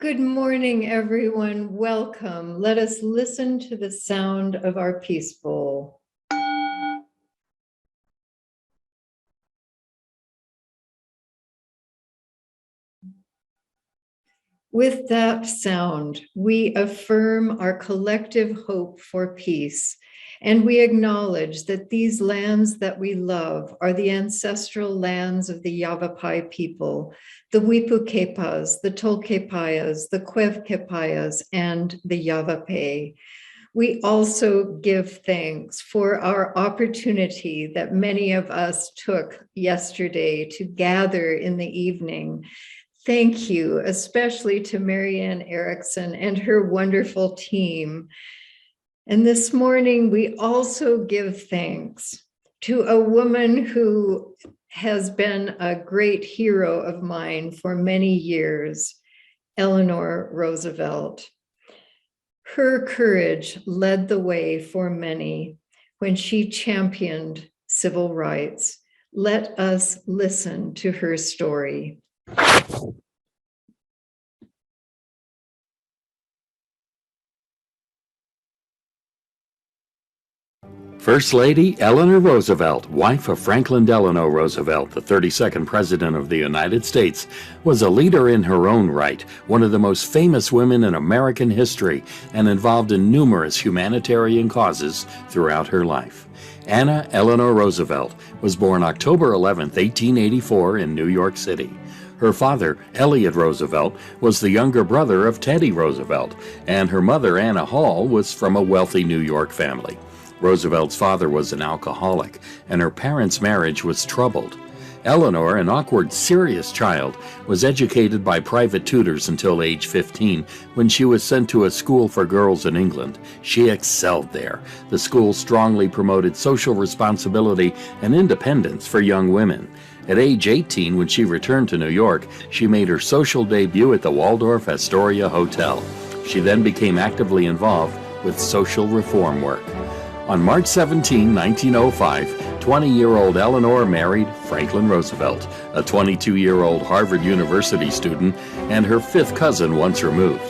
Good morning, everyone. Welcome. Let us listen to the sound of our peace bowl. With that sound, we affirm our collective hope for peace, and we acknowledge that these lands that we love are the ancestral lands of the Yavapai people, the Wipukepas, the Tolkepayas, the Quevkepayas, and the Yavapai. We also give thanks for our opportunity that many of us took yesterday to gather in the evening. Thank you, especially to Marianne Erickson and her wonderful team. And this morning, we also give thanks to a woman who has been a great hero of mine for many years, Eleanor Roosevelt. Her courage led the way for many when she championed civil rights. Let us listen to her story. First Lady Eleanor Roosevelt, wife of Franklin Delano Roosevelt, the 32nd President of the United States, was a leader in her own right, one of the most famous women in American history, and involved in numerous humanitarian causes throughout her life. Anna Eleanor Roosevelt was born October 11, 1884 in New York City. Her father, Elliott Roosevelt, was the younger brother of Teddy Roosevelt, and her mother, Anna Hall, was from a wealthy New York family. Roosevelt's father was an alcoholic, and her parents' marriage was troubled. Eleanor, an awkward, serious child, was educated by private tutors until age 15, when she was sent to a school for girls in England. She excelled there. The school strongly promoted social responsibility and independence for young women. At age 18, when she returned to New York, she made her social debut at the Waldorf Astoria Hotel. She then became actively involved with social reform work. On March 17, 1905, 20-year-old Eleanor married Franklin Roosevelt, a 22-year-old Harvard University student and her fifth cousin once removed.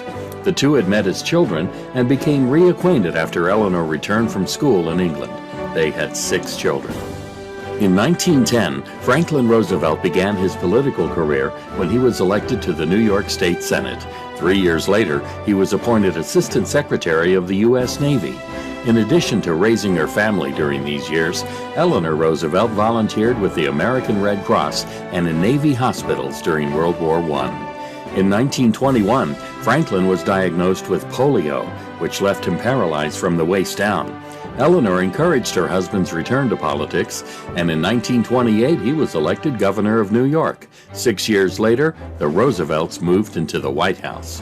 The two had met as children and became reacquainted after Eleanor returned from school in England. They had 6 children. In 1910, Franklin Roosevelt began his political career when he was elected to the New York State Senate. 3 years later, he was appointed Assistant Secretary of the U.S. Navy. In addition to raising her family during these years, Eleanor Roosevelt volunteered with the American Red Cross and in Navy hospitals during World War I. In 1921, Franklin was diagnosed with polio, which left him paralyzed from the waist down. Eleanor encouraged her husband's return to politics, and in 1928 he was elected governor of New York. 6 years later, the Roosevelts moved into the White House.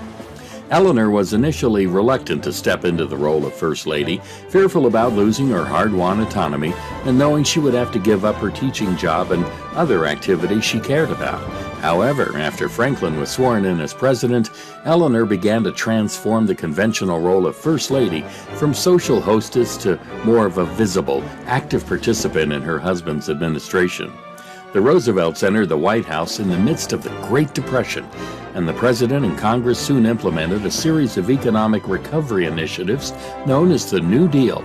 Eleanor was initially reluctant to step into the role of First Lady, fearful about losing her hard-won autonomy and knowing she would have to give up her teaching job and other activities she cared about. However, after Franklin was sworn in as president, Eleanor began to transform the conventional role of First Lady from social hostess to more of a visible, active participant in her husband's administration. The Roosevelts entered the White House in the midst of the Great Depression, and the President and Congress soon implemented a series of economic recovery initiatives known as the New Deal.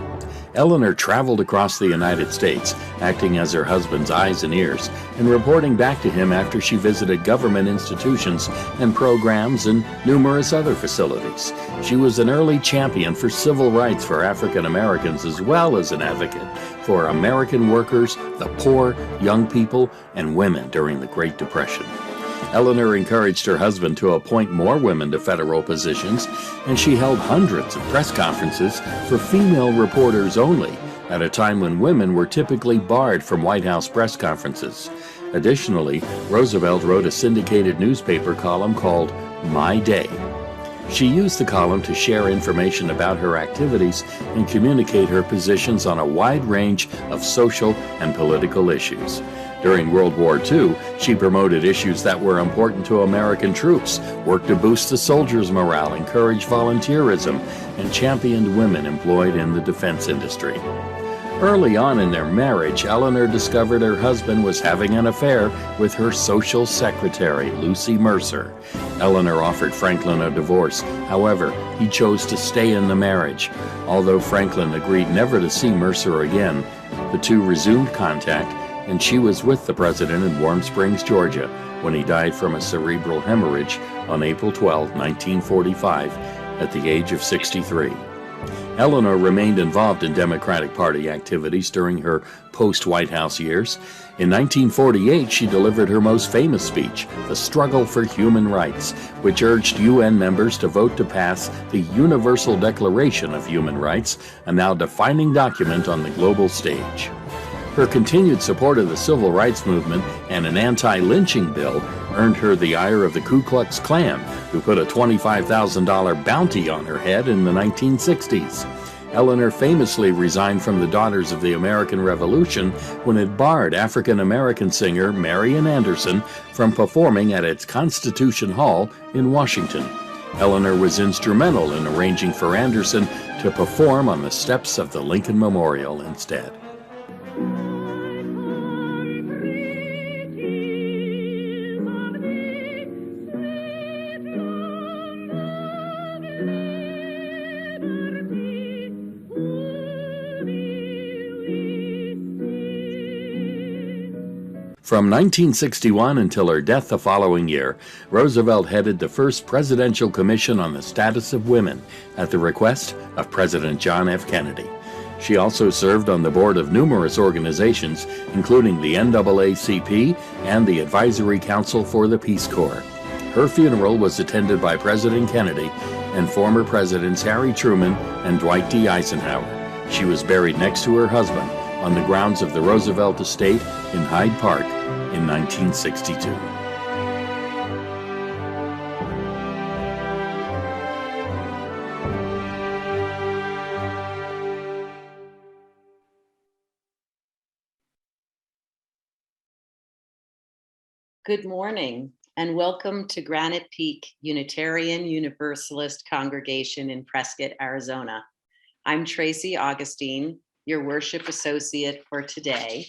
Eleanor traveled across the United States, acting as her husband's eyes and ears, and reporting back to him after she visited government institutions and programs and numerous other facilities. She was an early champion for civil rights for African Americans, as well as an advocate for American workers, the poor, young people, and women during the Great Depression. Eleanor encouraged her husband to appoint more women to federal positions, and she held hundreds of press conferences for female reporters only, at a time when women were typically barred from White House press conferences. Additionally, Roosevelt wrote a syndicated newspaper column called My Day. She used the column to share information about her activities and communicate her positions on a wide range of social and political issues. During World War II, she promoted issues that were important to American troops, worked to boost the soldiers' morale, encouraged volunteerism, and championed women employed in the defense industry. Early on in their marriage, Eleanor discovered her husband was having an affair with her social secretary, Lucy Mercer. Eleanor offered Franklin a divorce. However, he chose to stay in the marriage. Although Franklin agreed never to see Mercer again, the two resumed contact, and she was with the president in Warm Springs, Georgia, when he died from a cerebral hemorrhage on April 12, 1945, at the age of 63. Eleanor remained involved in Democratic Party activities during her post-White House years. In 1948, she delivered her most famous speech, The Struggle for Human Rights, which urged UN members to vote to pass the Universal Declaration of Human Rights, a now defining document on the global stage. Her continued support of the civil rights movement and an anti-lynching bill earned her the ire of the Ku Klux Klan, who put a $25,000 bounty on her head in the 1960s. Eleanor famously resigned from the Daughters of the American Revolution when it barred African-American singer Marian Anderson from performing at its Constitution Hall in Washington. Eleanor was instrumental in arranging for Anderson to perform on the steps of the Lincoln Memorial instead. From 1961 until her death the following year, Roosevelt headed the first Presidential Commission on the Status of Women at the request of President John F. Kennedy. She also served on the board of numerous organizations, including the NAACP and the Advisory Council for the Peace Corps. Her funeral was attended by President Kennedy and former Presidents Harry Truman and Dwight D. Eisenhower. She was buried next to her husband on the grounds of the Roosevelt Estate in Hyde Park in 1962. Good morning and welcome to Granite Peak Unitarian Universalist Congregation in Prescott, Arizona. I'm Tracy Augustine, your worship associate for today.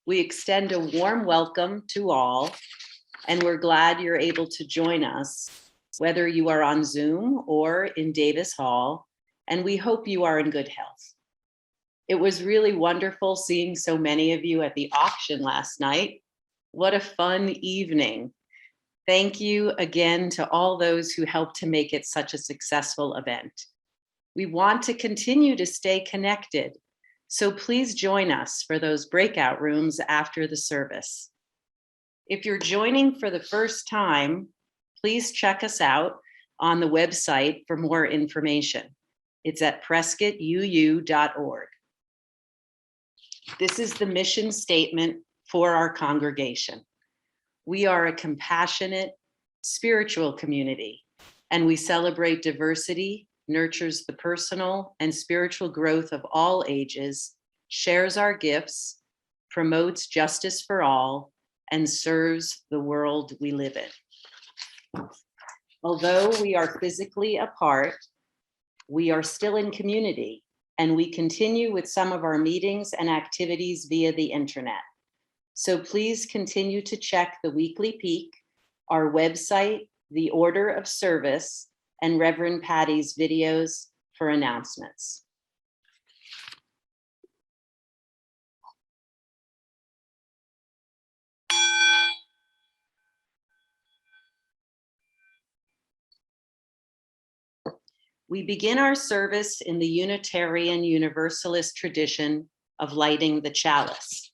We extend a warm welcome to all, and we're glad you're able to join us, whether you are on Zoom or in Davis Hall, and we hope you are in good health. It was really wonderful seeing so many of you at the auction last night. What a fun evening. Thank you again to all those who helped to make it such a successful event. We want to continue to stay connected, so please join us for those breakout rooms after the service. If you're joining for the first time, please check us out on the website for more information. It's at prescottuu.org. This is the mission statement for our congregation. We are a compassionate, spiritual community, and we celebrate diversity, nurtures the personal and spiritual growth of all ages, shares our gifts, promotes justice for all, and serves the world we live in. Although we are physically apart, we are still in community, and we continue with some of our meetings and activities via the internet. So please continue to check the weekly peak, our website, the order of service, and Reverend Patty's videos for announcements. We begin our service in the Unitarian Universalist tradition of lighting the chalice.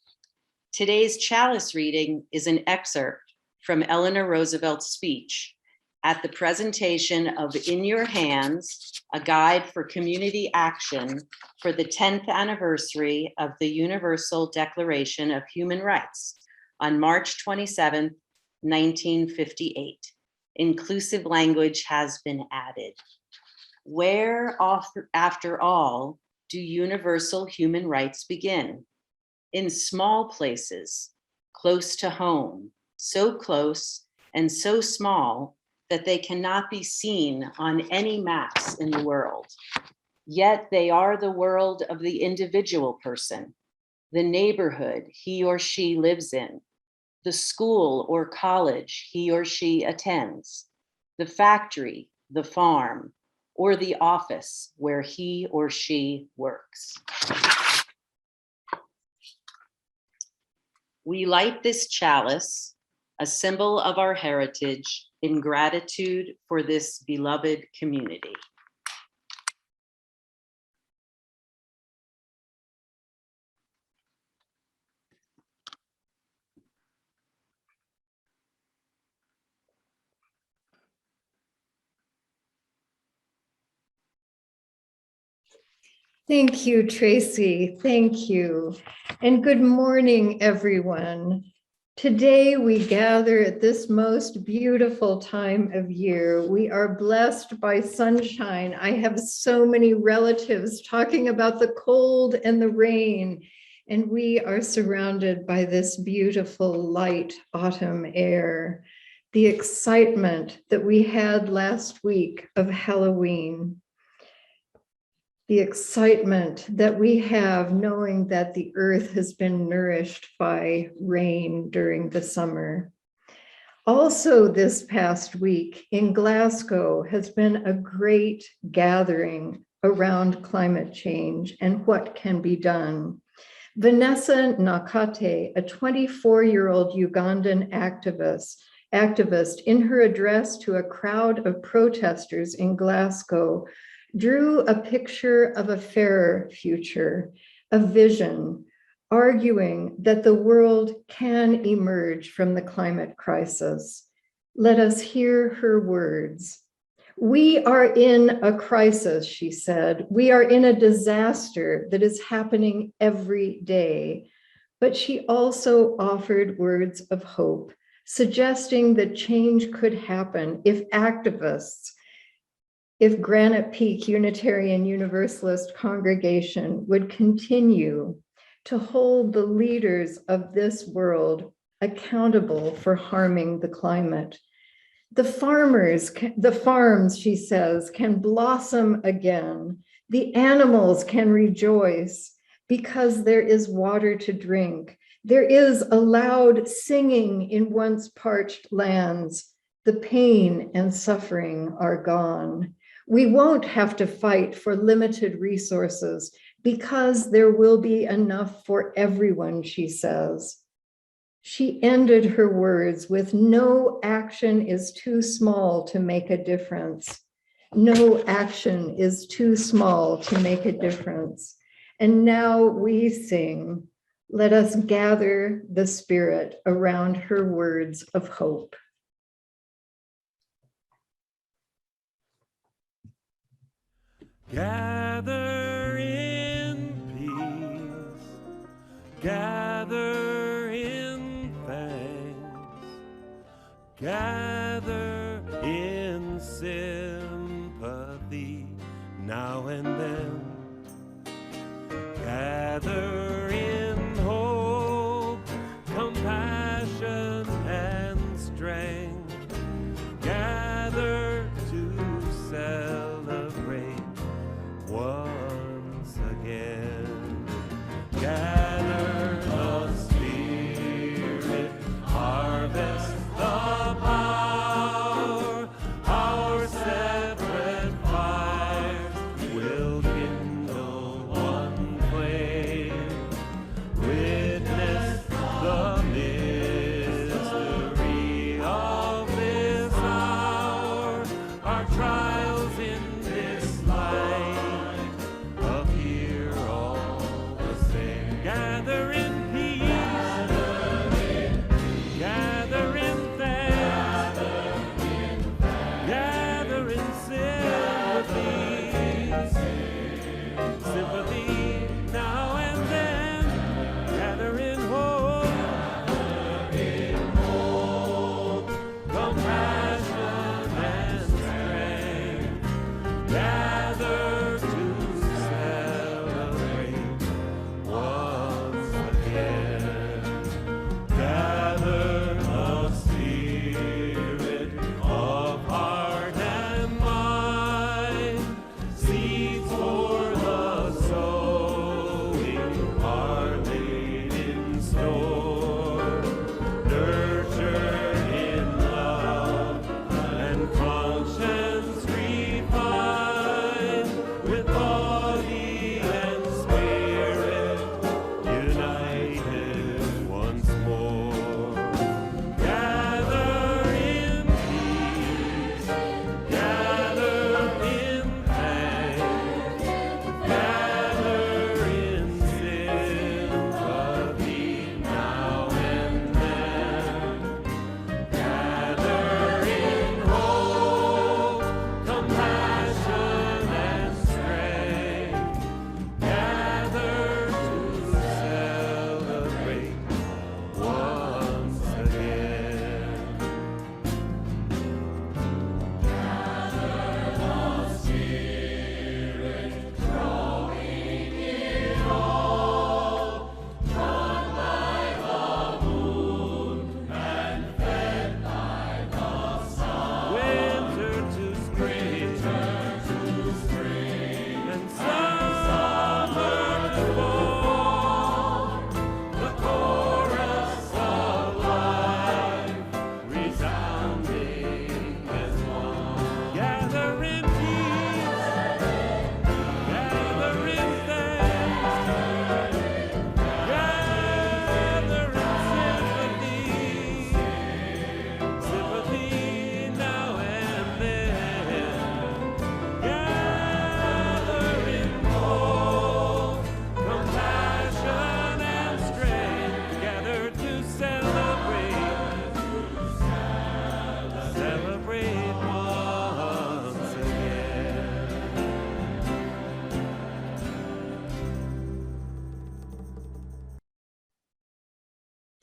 Today's chalice reading is an excerpt from Eleanor Roosevelt's speech at the presentation of In Your Hands, a guide for community action for the 10th anniversary of the Universal Declaration of Human Rights on March 27, 1958. Inclusive language has been added. Where, after all, do universal human rights begin? In small places, close to home, so close and so small that they cannot be seen on any maps in the world. Yet they are the world of the individual person, the neighborhood he or she lives in, the school or college he or she attends, the factory, the farm, or the office where he or she works. We light this chalice, a symbol of our heritage, in gratitude for this beloved community. Thank you, Tracy. Thank you. And good morning, everyone. Today we gather at this most beautiful time of year. We are blessed by sunshine. I have so many relatives talking about the cold and the rain, and we are surrounded by this beautiful light autumn air. The excitement that we had last week of Halloween. The excitement that we have knowing that the earth has been nourished by rain during the summer. Also this past week in Glasgow has been a great gathering around climate change and what can be done. Vanessa Nakate, a 24-year-old Ugandan activist, in her address to a crowd of protesters in Glasgow, drew a picture of a fairer future, a vision, arguing that the world can emerge from the climate crisis. Let us hear her words. We are in a crisis, she said. We are in a disaster that is happening every day. But she also offered words of hope, suggesting that change could happen if activists, if Granite Peak Unitarian Universalist congregation would continue to hold the leaders of this world accountable for harming the climate. The farms, she says, can blossom again. The animals can rejoice because there is water to drink. There is a loud singing in once parched lands. The pain and suffering are gone. We won't have to fight for limited resources because there will be enough for everyone, she says. She ended her words with, no action is too small to make a difference. No action is too small to make a difference. And now we sing, let us gather the spirit around her words of hope. Gather in peace, gather in thanks, gather in sympathy now and then, gather in hope, compassion and strength, gather to celebrate once again. Gather the Spirit, harvest the power, our separate fires will kindle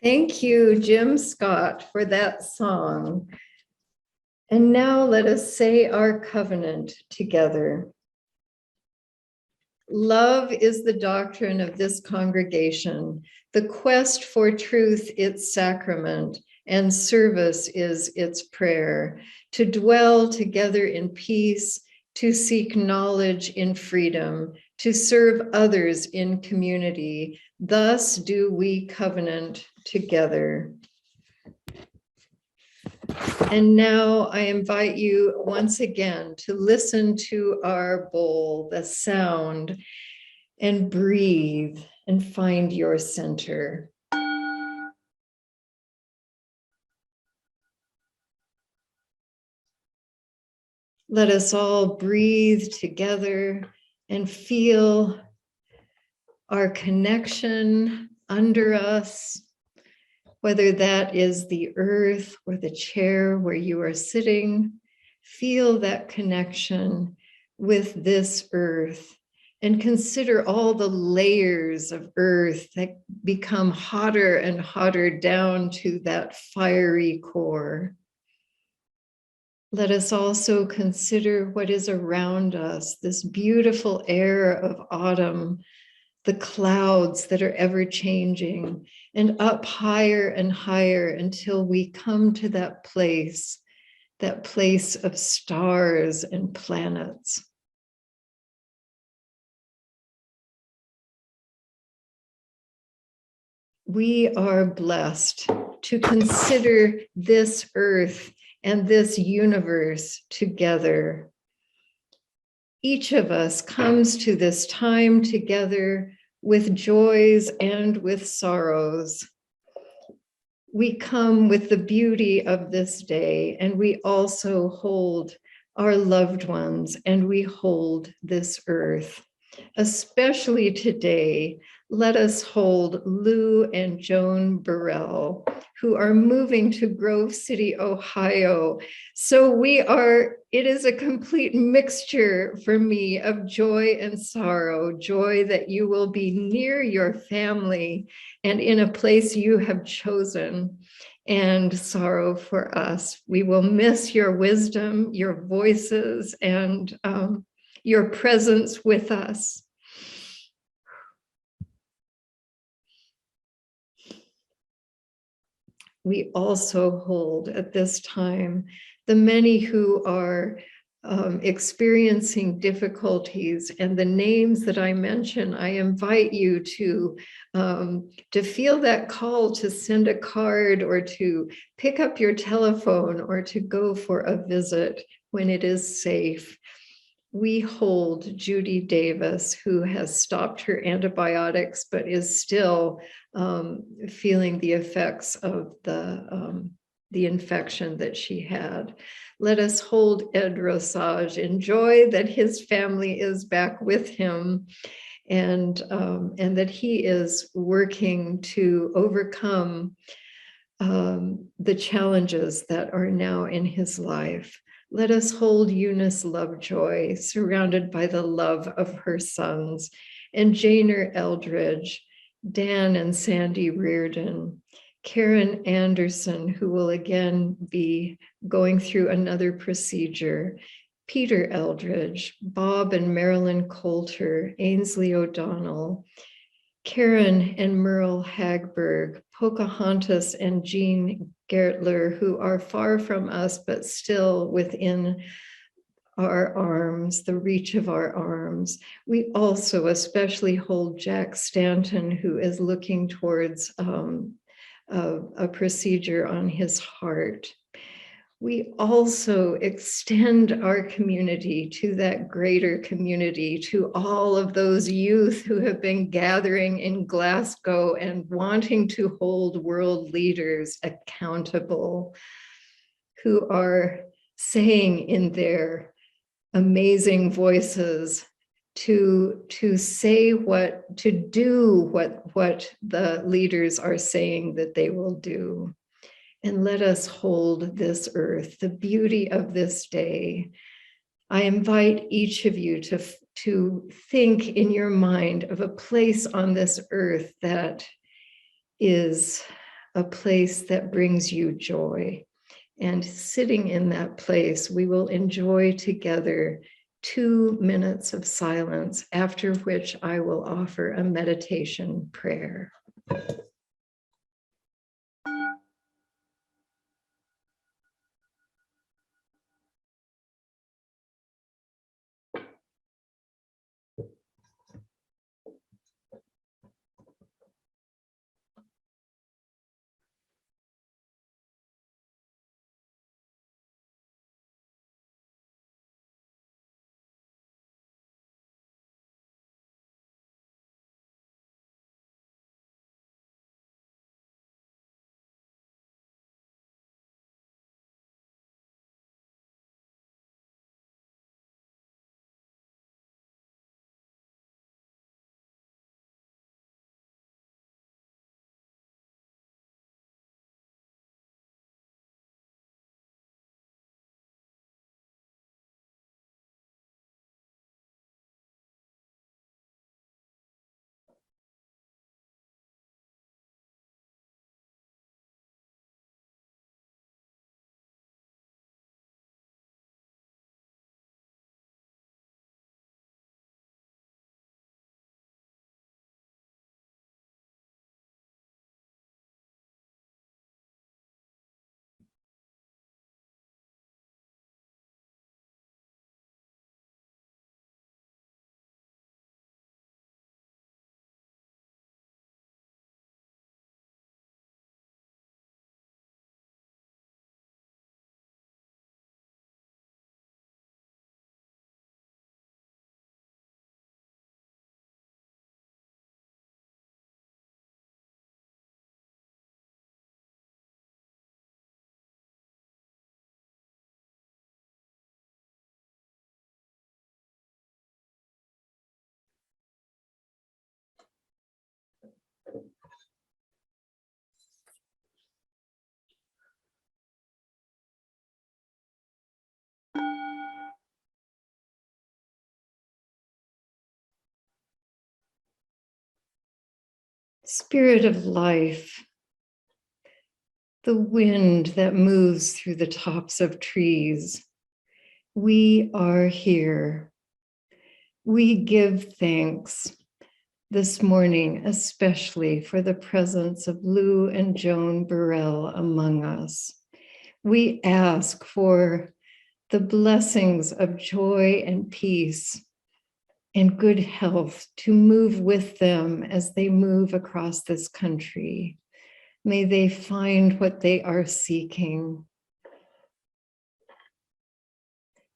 Thank you, Jim Scott, for that song. And now let us say our covenant together. Love is the doctrine of this congregation, the quest for truth its sacrament, and service is its prayer, to dwell together in peace, to seek knowledge in freedom, to serve others in community. Thus do we covenant together. And now I invite you once again to listen to our bowl, the sound, and breathe and find your center. Let us all breathe together and feel our connection under us, whether that is the earth or the chair where you are sitting. Feel that connection with this earth and consider all the layers of earth that become hotter and hotter down to that fiery core. Let us also consider what is around us, this beautiful air of autumn, the clouds that are ever changing, and up higher and higher until we come to that place of stars and planets. We are blessed to consider this earth and this universe together. Each of us comes to this time together with joys and with sorrows. We come with the beauty of this day, and we also hold our loved ones, and we hold this earth. Especially today, let us hold Lou and Joan Burrell, who are moving to Grove City, Ohio. So it is a complete mixture for me of joy and sorrow, joy that you will be near your family and in a place you have chosen, and sorrow for us. We will miss your wisdom, your voices, and your presence with us. We also hold at this time the many who are experiencing difficulties, and the names that I mention, I invite you to feel that call to send a card or to pick up your telephone or to go for a visit when it is safe. We hold Judy Davis, who has stopped her antibiotics, but is still feeling the effects of the infection that she had. Let us hold Ed Rosage in joy that his family is back with him, and that he is working to overcome the challenges that are now in his life. Let us hold Eunice Lovejoy, surrounded by the love of her sons, and Janer Eldridge, Dan and Sandy Reardon, Karen Anderson, who will again be going through another procedure, Peter Eldridge, Bob and Marilyn Coulter, Ainsley O'Donnell, Karen and Merle Hagberg, Pocahontas and Jean Gertler, who are far from us, but still within our arms, the reach of our arms. We also especially hold Jack Stanton, who is looking towards a procedure on his heart. We also extend our community to that greater community, to all of those youth who have been gathering in Glasgow and wanting to hold world leaders accountable, who are saying in their amazing voices to do what the leaders are saying that they will do. And let us hold this earth, the beauty of this day. I invite each of you to think in your mind of a place on this earth that is a place that brings you joy. And sitting in that place, we will enjoy together 2 minutes of silence, after which I will offer a meditation prayer. Spirit of life, the wind that moves through the tops of trees, we are here. We give thanks this morning, especially for the presence of Lou and Joan Burrell among us. We ask for the blessings of joy and peace and good health to move with them as they move across this country. May they find what they are seeking.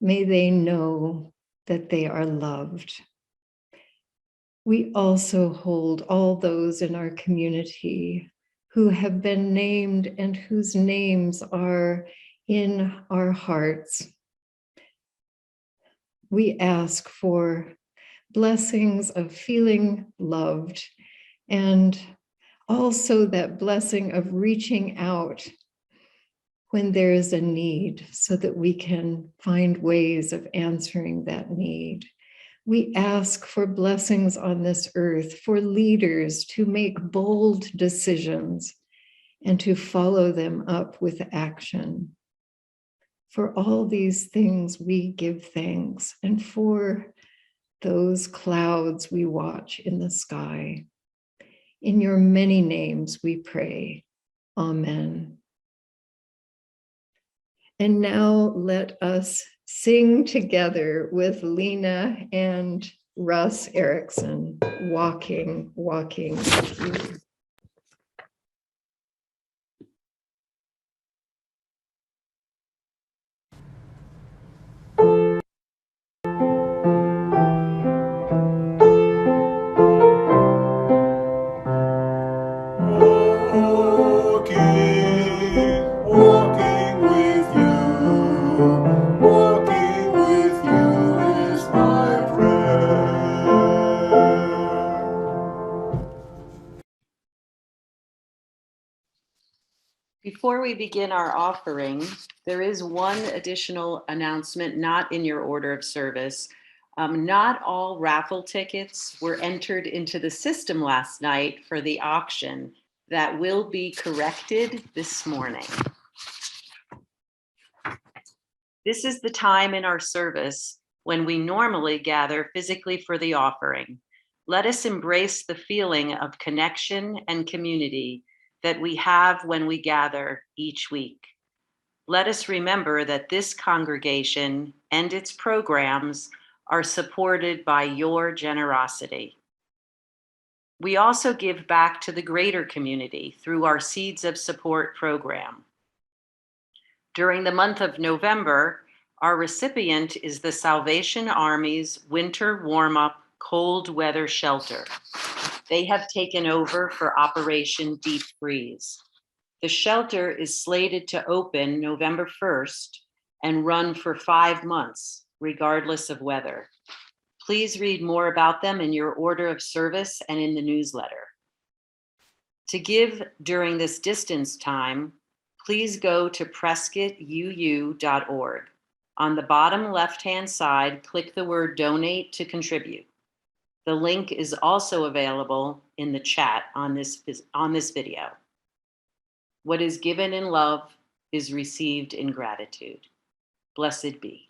May they know that they are loved. We also hold all those in our community who have been named and whose names are in our hearts. We ask for blessings of feeling loved, and also that blessing of reaching out when there is a need so that we can find ways of answering that need. We ask for blessings on this earth for leaders to make bold decisions and to follow them up with action. For all these things, we give thanks, and for those clouds we watch in the sky. In your many names we pray. Amen. And now let us sing together with Lena and Russ Erickson, Walking, Walking with You. Walking with you is my prayer. Before we begin our offering, there is one additional announcement not in your order of service. Not all raffle tickets were entered into the system last night for the auction. that will be corrected this morning. This is the time in our service when we normally gather physically for the offering. Let us embrace the feeling of connection and community that we have when we gather each week. Let us remember that this congregation and its programs are supported by your generosity. We also give back to the greater community through our Seeds of Support program. During the month of November, our recipient is the Salvation Army's Winter Warm-Up Cold Weather Shelter. They have taken over for Operation Deep Freeze. The shelter is slated to open November 1st and run for 5 months, regardless of weather. Please read more about them in your order of service and in the newsletter. To give during this distance time, please go to prescottuu.org. On the bottom left-hand side, click the word Donate to contribute. The link is also available in the chat on this video. What is given in love is received in gratitude. Blessed be.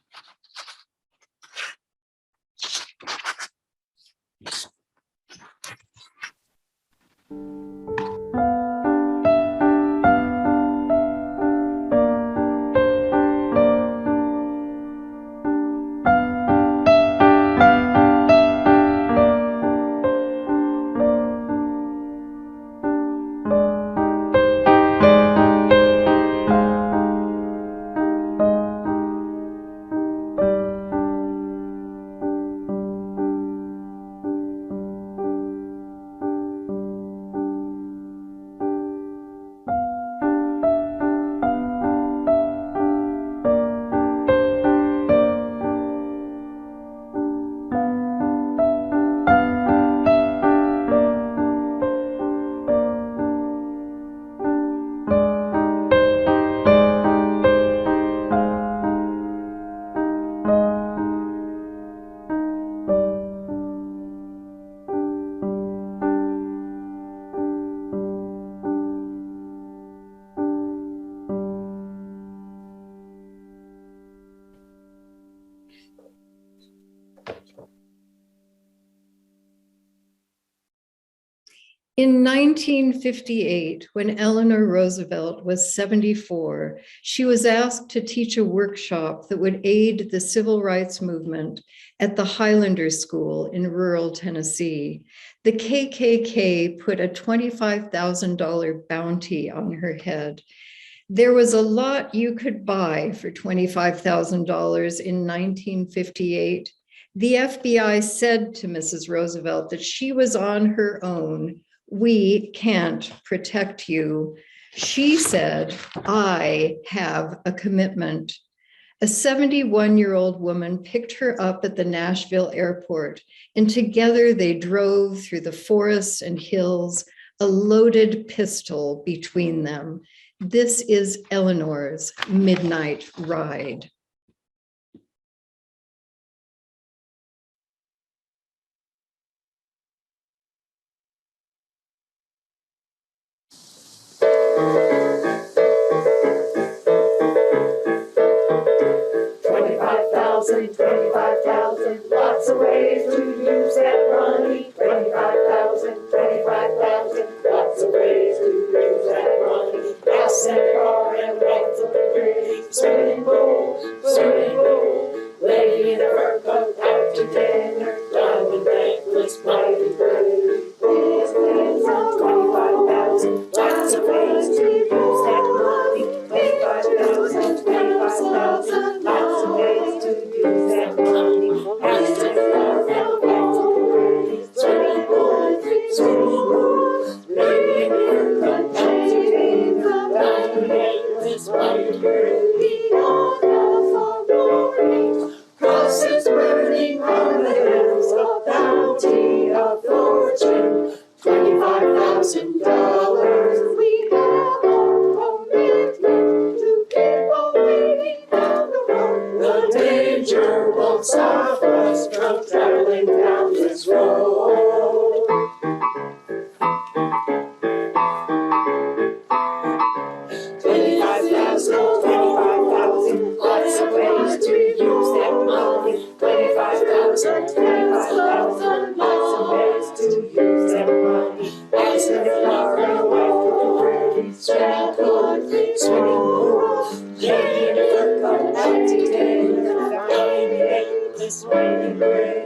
In 1958, when Eleanor Roosevelt was 74, she was asked to teach a workshop that would aid the civil rights movement at the Highlander School in rural Tennessee. The KKK put a $25,000 bounty on her head. There was a lot you could buy for $25,000 in 1958. The FBI said to Mrs. Roosevelt that she was on her own. We can't protect you. She said, I have a commitment. A 71-year-old woman picked her up at the Nashville airport, and together they drove through the forests and hills, a loaded pistol between them. This is Eleanor's midnight ride. $25,000, lots of ways to use that money. $25,000, lots of ways to use that money. House and car and rides on the gritty. Swimming pool, lady in a fur coat out to dinner. Diamond necklace, mighty pretty. These things are $25,000, lots of ways to use that money. $25,000, lots of ways to use that money. House and car and rides on the gritty. Swimming pool, lady in a fur coat out to dinner. Diamond necklace, mighty pretty. Crosses burning on the hills of bounty of fortune. $25,000. We have our commitment to keep on waiting down the road. The danger won't stop us from traveling down this road. use that money. I said a car and a wife to pretty swimming pool, swimming pool. Lady in a fur coat, out to dinner, dying late this morning, pretty.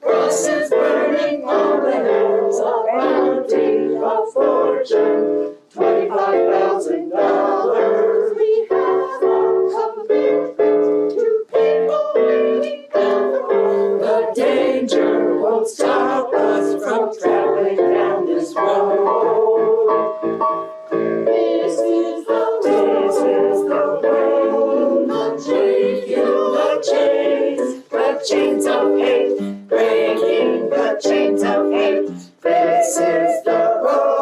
Crosses burning on the hills, a bounty, a fortune, $25,000. We have a commitment to people we love. The danger won't stop us from traveling down this road. This is the road, not breaking the chains of hate, breaking the chains of hate. This is the road.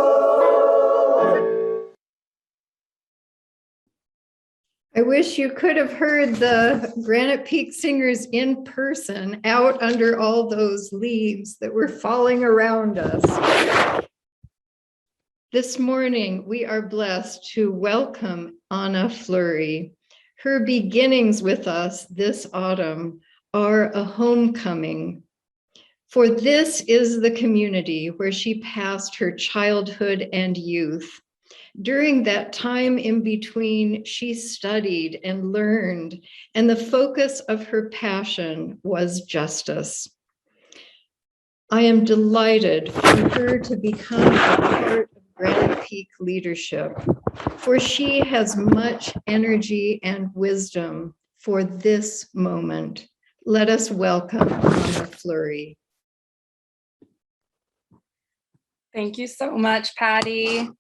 I wish you could have heard the Granite Peak singers in person out under all those leaves that were falling around us. This morning, we are blessed to welcome Anna Flurry. Her beginnings with us this autumn are a homecoming. For this is the community where she passed her childhood and youth. During that time in between, she studied and learned, and the focus of her passion was justice. I am delighted for her to become a part of Granite Peak leadership, for she has much energy and wisdom for this moment. Let us welcome Anna Flurry. Thank you so much, Patty.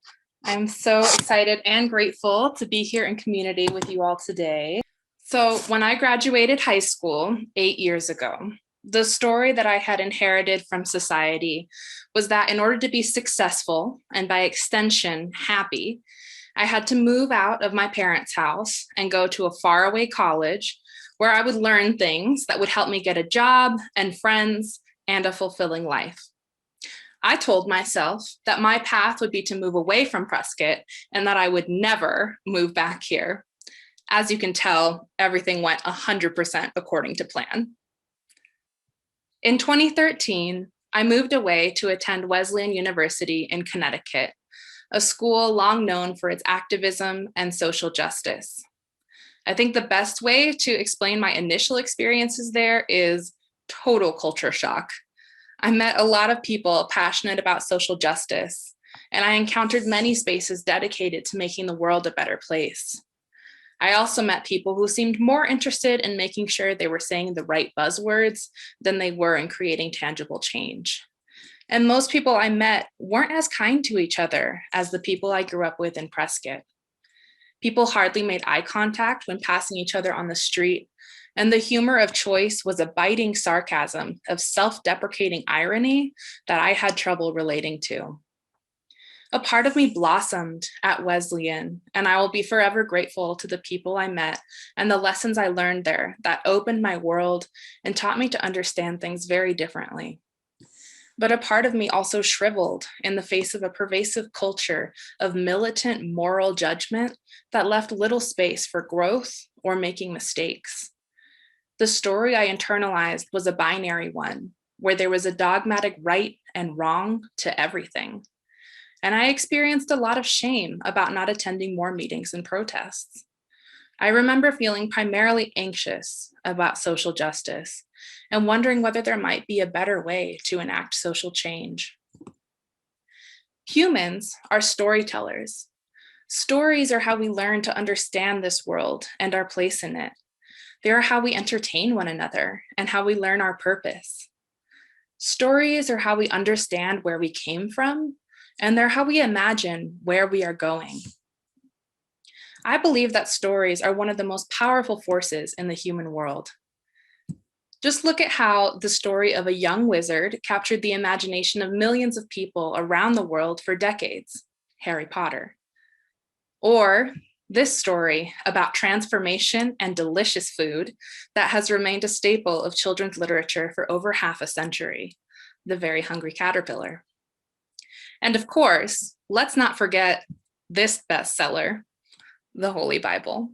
I'm so excited and grateful to be here in community with you all today. So when I graduated high school 8 years ago, the story that I had inherited from society was that in order to be successful, and by extension, happy, I had to move out of my parents' house and go to a faraway college where I would learn things that would help me get a job and friends and a fulfilling life. I told myself that my path would be to move away from Prescott and that I would never move back here. As you can tell, everything went 100% according to plan. In 2013, I moved away to attend Wesleyan University in Connecticut, a school long known for its activism and social justice. I think the best way to explain my initial experiences there is total culture shock. I met a lot of people passionate about social justice, and I encountered many spaces dedicated to making the world a better place. I also met people who seemed more interested in making sure they were saying the right buzzwords than they were in creating tangible change. And most people I met weren't as kind to each other as the people I grew up with in Prescott. People hardly made eye contact when passing each other on the street, and the humor of choice was a biting sarcasm of self-deprecating irony that I had trouble relating to. A part of me blossomed at Wesleyan, and I will be forever grateful to the people I met and the lessons I learned there that opened my world and taught me to understand things very differently. But a part of me also shriveled in the face of a pervasive culture of militant moral judgment that left little space for growth or making mistakes. The story I internalized was a binary one, where there was a dogmatic right and wrong to everything. And I experienced a lot of shame about not attending more meetings and protests. I remember feeling primarily anxious about social justice and wondering whether there might be a better way to enact social change. Humans are storytellers. Stories are how we learn to understand this world and our place in it. They are how we entertain one another and how we learn our purpose. Stories are how we understand where we came from, and they're how we imagine where we are going. I believe that stories are one of the most powerful forces in the human world. Just look at how the story of a young wizard captured the imagination of millions of people around the world for decades, Harry Potter. Or this story about transformation and delicious food that has remained a staple of children's literature for over half a century, The Very Hungry Caterpillar. And of course, let's not forget this bestseller, the Holy Bible.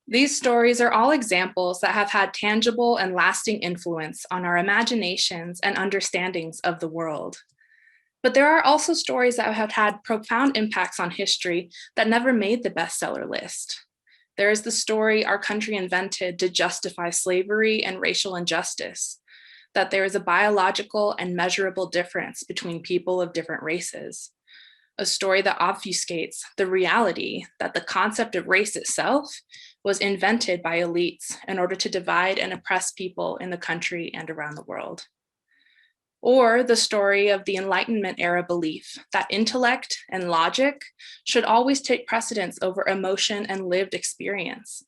These stories are all examples that have had tangible and lasting influence on our imaginations and understandings of the world. But there are also stories that have had profound impacts on history that never made the bestseller list. There is the story our country invented to justify slavery and racial injustice, that there is a biological and measurable difference between people of different races. A story that obfuscates the reality that the concept of race itself was invented by elites in order to divide and oppress people in the country and around the world. Or the story of the Enlightenment era belief that intellect and logic should always take precedence over emotion and lived experience.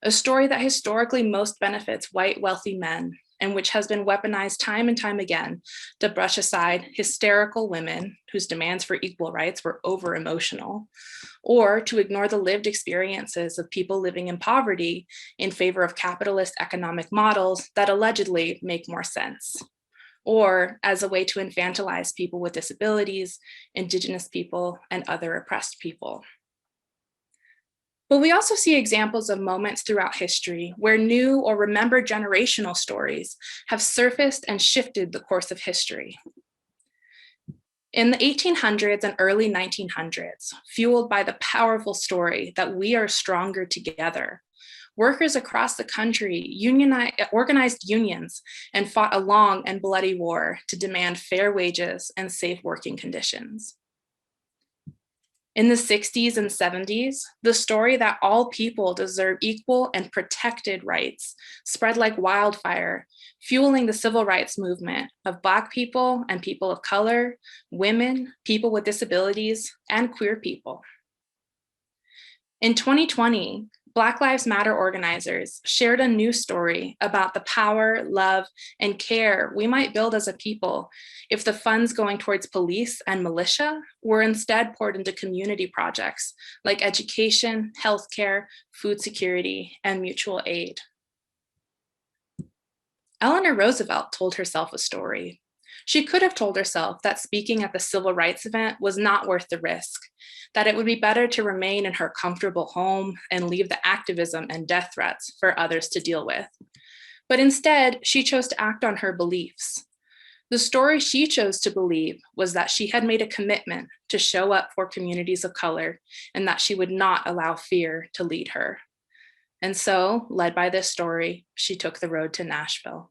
A story that historically most benefits white wealthy men, and which has been weaponized time and time again to brush aside hysterical women whose demands for equal rights were over emotional, or to ignore the lived experiences of people living in poverty in favor of capitalist economic models that allegedly make more sense, or as a way to infantilize people with disabilities, Indigenous people, and other oppressed people. But we also see examples of moments throughout history where new or remembered generational stories have surfaced and shifted the course of history. In the 1800s and early 1900s, fueled by the powerful story that we are stronger together, workers across the country organized unions and fought a long and bloody war to demand fair wages and safe working conditions. In the 60s and 70s, the story that all people deserve equal and protected rights spread like wildfire, fueling the civil rights movement of Black people and people of color, women, people with disabilities, and queer people. In 2020, Black Lives Matter organizers shared a new story about the power, love, and care we might build as a people if the funds going towards police and militia were instead poured into community projects like education, healthcare, food security, and mutual aid. Eleanor Roosevelt told herself a story. She could have told herself that speaking at the civil rights event was not worth the risk, that it would be better to remain in her comfortable home and leave the activism and death threats for others to deal with. But instead, she chose to act on her beliefs. The story she chose to believe was that she had made a commitment to show up for communities of color and that she would not allow fear to lead her. And so, led by this story, she took the road to Nashville.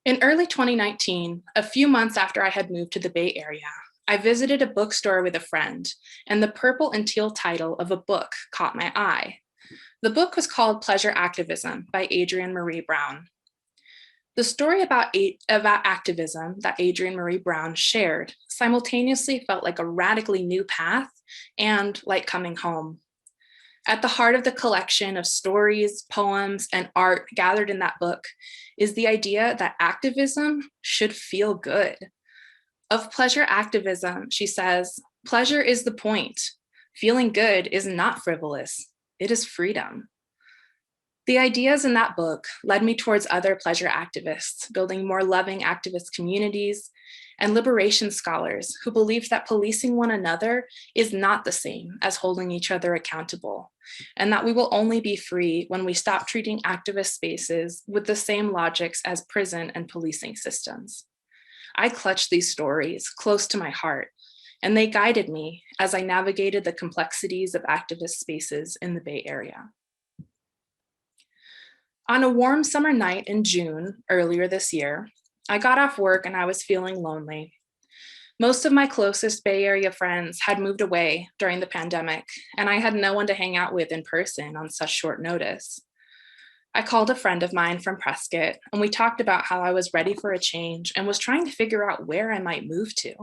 In early 2019, a few months after I had moved to the Bay Area, I visited a bookstore with a friend, and the purple and teal title of a book caught my eye. The book was called Pleasure Activism by Adrienne Maree Brown. The story about activism that Adrienne Maree Brown shared simultaneously felt like a radically new path and like coming home. At the heart of the collection of stories, poems, and art gathered in that book is the idea that activism should feel good. Of pleasure activism, she says, pleasure is the point. Feeling good is not frivolous. It is freedom. The ideas in that book led me towards other pleasure activists, building more loving activist communities, and liberation scholars who believed that policing one another is not the same as holding each other accountable, and that we will only be free when we stop treating activist spaces with the same logics as prison and policing systems. I clutched these stories close to my heart, and they guided me as I navigated the complexities of activist spaces in the Bay Area. On a warm summer night in June earlier this year, I got off work and I was feeling lonely. Most of my closest Bay Area friends had moved away during the pandemic, and I had no one to hang out with in person on such short notice. I called a friend of mine from Prescott, and we talked about how I was ready for a change and was trying to figure out where I might move to.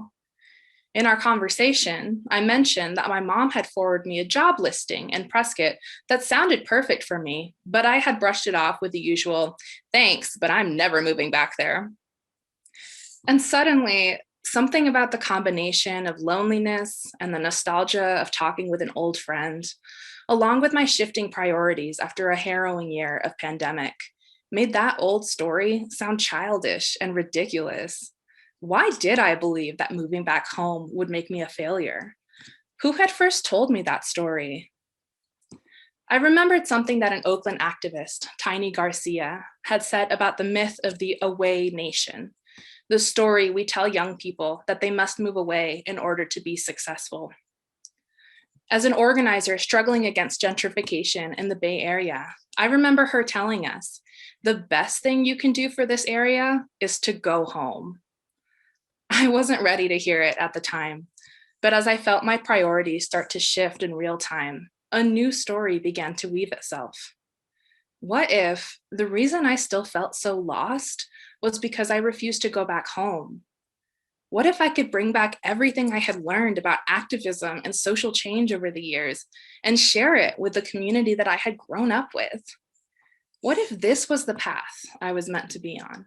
In our conversation, I mentioned that my mom had forwarded me a job listing in Prescott that sounded perfect for me, but I had brushed it off with the usual, thanks, but I'm never moving back there. And suddenly, something about the combination of loneliness and the nostalgia of talking with an old friend, along with my shifting priorities after a harrowing year of pandemic, made that old story sound childish and ridiculous. Why did I believe that moving back home would make me a failure? Who had first told me that story? I remembered something that an Oakland activist, Tiny Garcia, had said about the myth of the away nation, the story we tell young people that they must move away in order to be successful. As an organizer struggling against gentrification in the Bay Area, I remember her telling us, the best thing you can do for this area is to go home. I wasn't ready to hear it at the time, but as I felt my priorities start to shift in real time, a new story began to weave itself. What if the reason I still felt so lost was because I refused to go back home? What if I could bring back everything I had learned about activism and social change over the years and share it with the community that I had grown up with? What if this was the path I was meant to be on?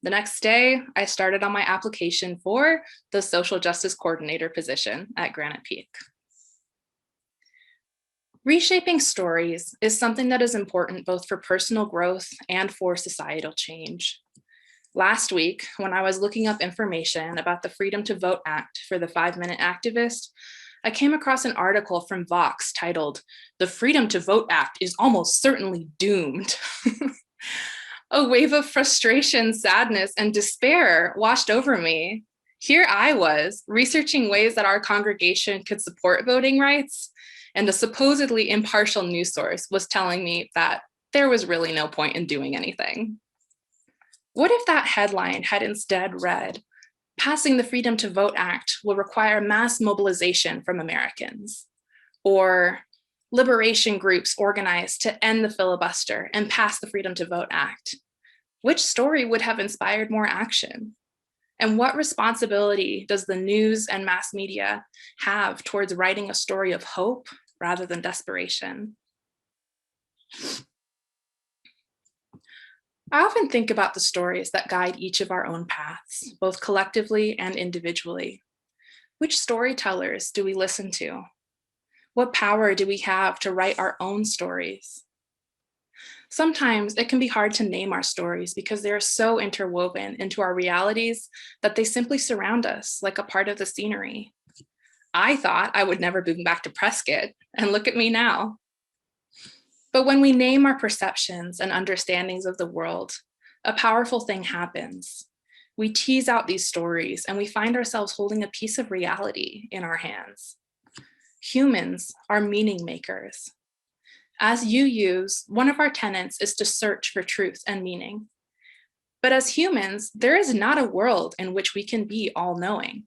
The next day, I started on my application for the social justice coordinator position at Granite Peak. Reshaping stories is something that is important both for personal growth and for societal change. Last week, when I was looking up information about the Freedom to Vote Act for the 5-Minute Activist, I came across an article from Vox titled, "The Freedom to Vote Act is almost certainly doomed." A wave of frustration, sadness, and despair washed over me. Here I was, researching ways that our congregation could support voting rights, and a supposedly impartial news source was telling me that there was really no point in doing anything. What if that headline had instead read, "Passing the Freedom to Vote Act will require mass mobilization from Americans," or "Liberation groups organized to end the filibuster and pass the Freedom to Vote Act"? Which story would have inspired more action? And what responsibility does the news and mass media have towards writing a story of hope rather than desperation? I often think about the stories that guide each of our own paths, both collectively and individually. Which storytellers do we listen to? What power do we have to write our own stories? Sometimes it can be hard to name our stories because they are so interwoven into our realities that they simply surround us like a part of the scenery. I thought I would never move back to Prescott, and look at me now. But when we name our perceptions and understandings of the world, a powerful thing happens. We tease out these stories and we find ourselves holding a piece of reality in our hands. Humans are meaning makers. As you use, one of our tenets is to search for truth and meaning. But as humans, there is not a world in which we can be all-knowing.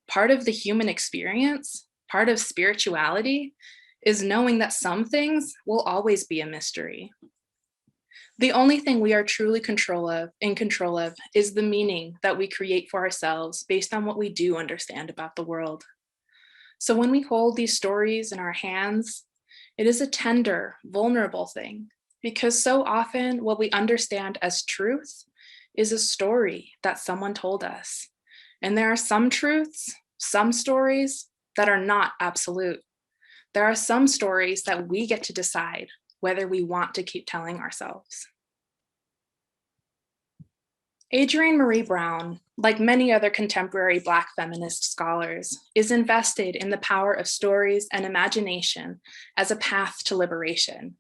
Part of the human experience, part of spirituality, is knowing that some things will always be a mystery. The only thing we are truly in control of is the meaning that we create for ourselves based on what we do understand about the world. So when we hold these stories in our hands, it is a tender, vulnerable thing, because so often what we understand as truth is a story that someone told us. And there are some truths, some stories that are not absolute. There are some stories that we get to decide whether we want to keep telling ourselves. Adrienne Maree Brown, like many other contemporary Black feminist scholars, is invested in the power of stories and imagination as a path to liberation.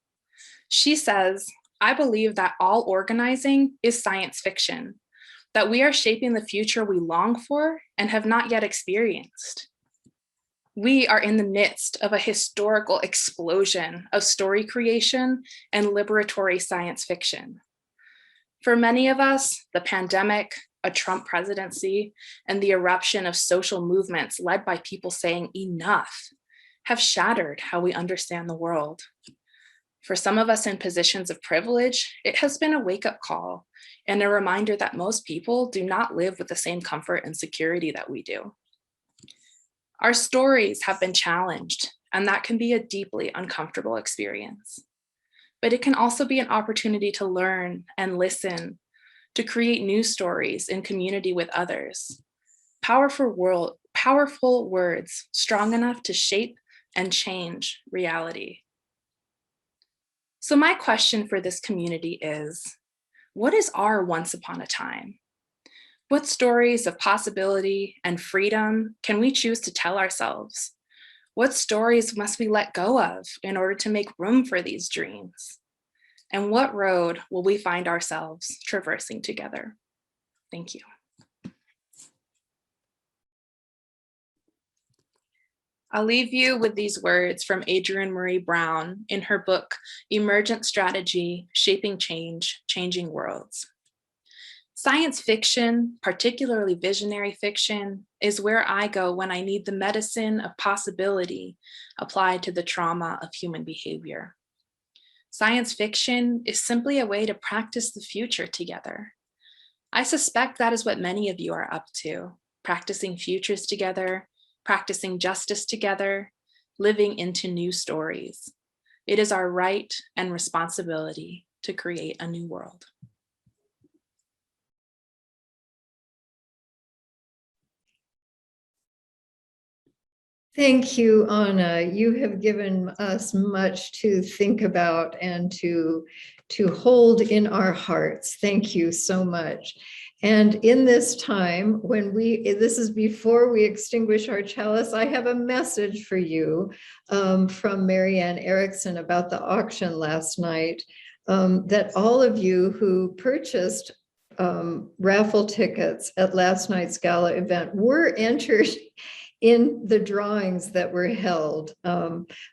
She says, "I believe that all organizing is science fiction, that we are shaping the future we long for and have not yet experienced. We are in the midst of a historical explosion of story creation and liberatory science fiction. For many of us, the pandemic, a Trump presidency, and the eruption of social movements led by people saying enough have shattered how we understand the world. For some of us in positions of privilege, it has been a wake-up call and a reminder that most people do not live with the same comfort and security that we do. Our stories have been challenged, and that can be a deeply uncomfortable experience. But it can also be an opportunity to learn and listen, to create new stories in community with others. Powerful words, strong enough to shape and change reality. So my question for this community is, what is our once upon a time? What stories of possibility and freedom can we choose to tell ourselves? What stories must we let go of in order to make room for these dreams? And what road will we find ourselves traversing together? Thank you. I'll leave you with these words from Adrienne Maree Brown in her book, Emergent Strategy, Shaping Change, Changing Worlds. Science fiction, particularly visionary fiction, is where I go when I need the medicine of possibility applied to the trauma of human behavior. Science fiction is simply a way to practice the future together. I suspect that is what many of you are up to, practicing futures together, practicing justice together, living into new stories. It is our right and responsibility to create a new world. Thank you, Anna. You have given us much to think about and to hold in our hearts. Thank you so much. And in this time, this is before we extinguish our chalice, I have a message for you from Marianne Erickson about the auction last night, that all of you who purchased raffle tickets at last night's gala event were entered in the drawings that were held,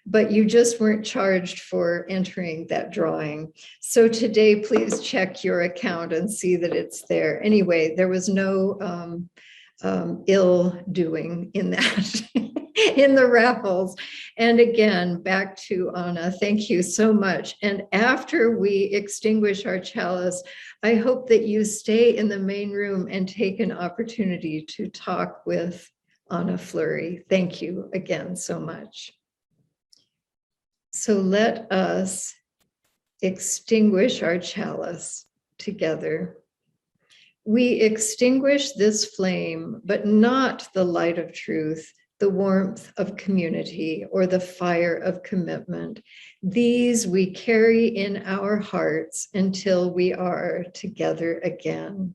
but you just weren't charged for entering that drawing. So today, please check your account and see that it's there. Anyway, there was no ill doing in that, in the raffles. And again, back to Anna, thank you so much. And after we extinguish our chalice, I hope that you stay in the main room and take an opportunity to talk with Anna Flurry. Thank you again so much. So let us extinguish our chalice together. We extinguish this flame, but not the light of truth, the warmth of community, or the fire of commitment. These we carry in our hearts until we are together again.